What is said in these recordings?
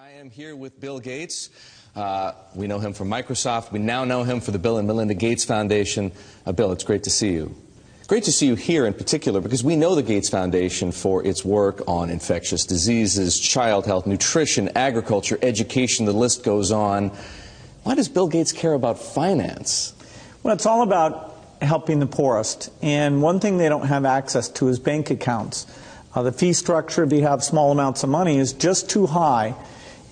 I am here with Bill Gates. We know him from Microsoft. We now know him for the Bill and Melinda Gates Foundation. Bill, it's great to see you. Great to see you here in particular because we know the Gates Foundation for its work on infectious diseases, child health, nutrition, agriculture, education, the list goes on. Why does Bill Gates care about finance? Well, it's all about helping the poorest. And one thing they don't have access to is bank accounts. The fee structure, if you have small amounts of money, is just too high.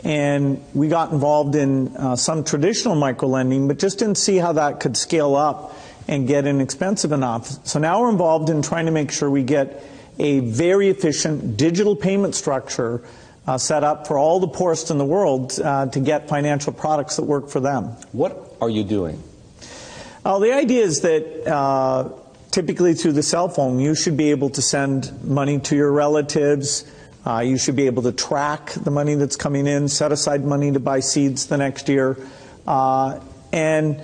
And we got involved in some traditional microlending, but just didn't see how that could scale up and get inexpensive enough. So now we're involved in trying to make sure we get a very efficient digital payment structure set up for all the poorest in the world to get financial products that work for them. What are you doing? The idea is that typically through the cell phone, you should be able to send money to your relatives. You should be able to track the money that's coming in, set aside money to buy seeds the next year. And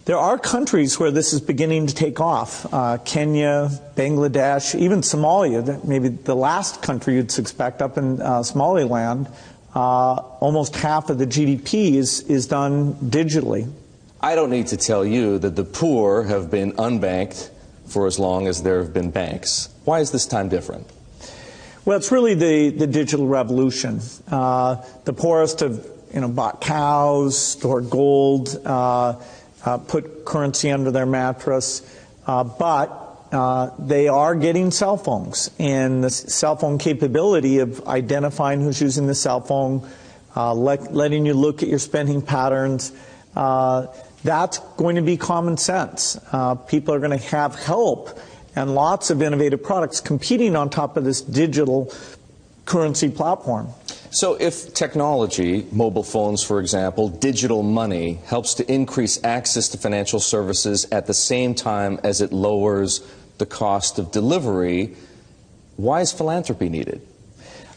there are countries where this is beginning to take off. Kenya, Bangladesh, even Somalia, maybe the last country you'd suspect up in Somaliland. Almost half of the GDP is done digitally. I don't need to tell you that the poor have been unbanked for as long as there have been banks. Why is this time different? Well, it's really the digital revolution. The poorest have bought cows, stored gold, put currency under their mattress, but they are getting cell phones. And the cell phone capability of identifying who's using the cell phone, letting you look at your spending patterns, that's going to be common sense. People are going to have help and lots of innovative products competing on top of this digital currency platform. So if technology, mobile phones for example, digital money, helps to increase access to financial services at the same time as it lowers the cost of delivery, why is philanthropy needed?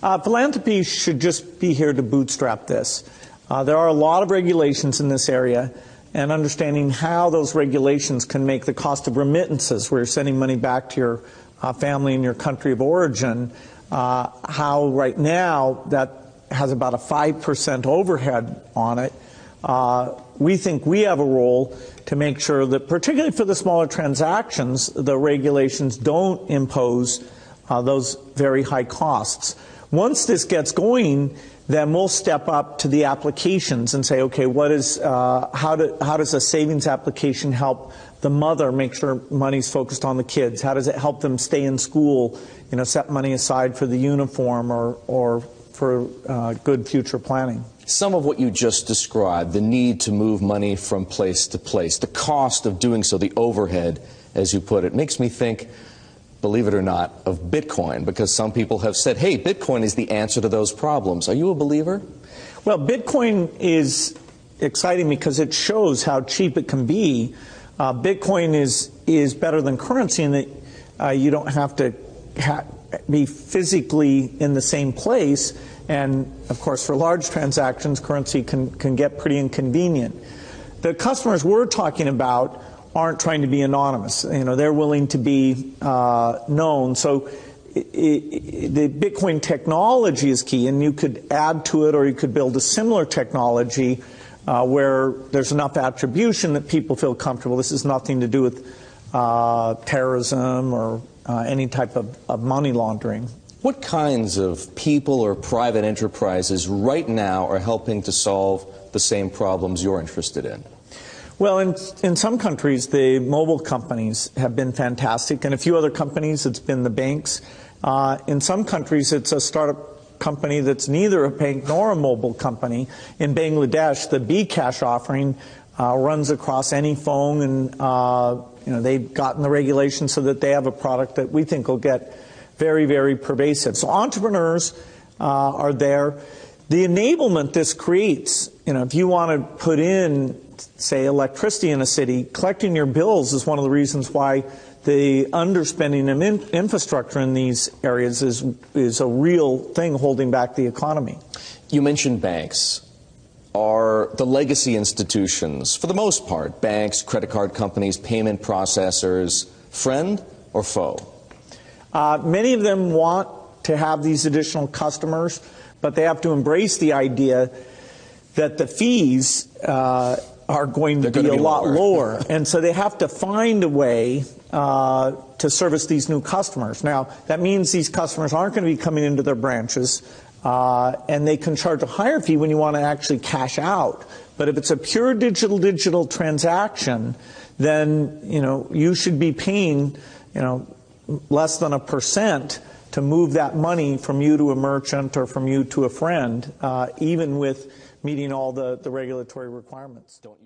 Philanthropy should just be here to bootstrap this. There are a lot of regulations in this area, and understanding how those regulations can make the cost of remittances, where you're sending money back to your family in your country of origin, how right now that has about a 5% overhead on it. We think we have a role to make sure that, particularly for the smaller transactions, the regulations don't impose those very high costs. Once this gets going, then we'll step up to the applications and say, okay, how does a savings application help the mother make sure money's focused on the kids? How does it help them stay in school, set money aside for the uniform or for good future planning? Some of what you just described, the need to move money from place to place, the cost of doing so, the overhead, as you put it, makes me think, believe it or not, of Bitcoin, because some people have said, hey, Bitcoin is the answer to those problems. Are you a believer? Well, Bitcoin is exciting because it shows how cheap it can be. Bitcoin is better than currency in that you don't have to be physically in the same place. And, of course, for large transactions, currency can get pretty inconvenient. The customers we're talking about aren't trying to be anonymous. They're willing to be known. So the Bitcoin technology is key, and you could add to it or you could build a similar technology where there's enough attribution that people feel comfortable. This has nothing to do with terrorism or any type of money laundering. What kinds of people or private enterprises right now are helping to solve the same problems you're interested in? Well, in some countries, the mobile companies have been fantastic. In a few other companies, it's been the banks. In some countries, it's a startup company that's neither a bank nor a mobile company. In Bangladesh, the bKash offering runs across any phone, and they've gotten the regulations so that they have a product that we think will get very, very pervasive. So entrepreneurs are there. The enablement this creates, if you want to put in, say, electricity in a city, collecting your bills is one of the reasons why the underspending of infrastructure in these areas is a real thing holding back the economy. You mentioned banks. Are the legacy institutions, for the most part, banks, credit card companies, payment processors, friend or foe? Many of them want to have these additional customers, but they have to embrace the idea that the fees are going to be a lot lower. And so they have to find a way to service these new customers. Now, that means these customers aren't going to be coming into their branches, and they can charge a higher fee when you want to actually cash out. But if it's a pure digital transaction, then, you know, you should be paying, you know, less than 1% to move that money from you to a merchant or from you to a friend, even with meeting all the regulatory requirements.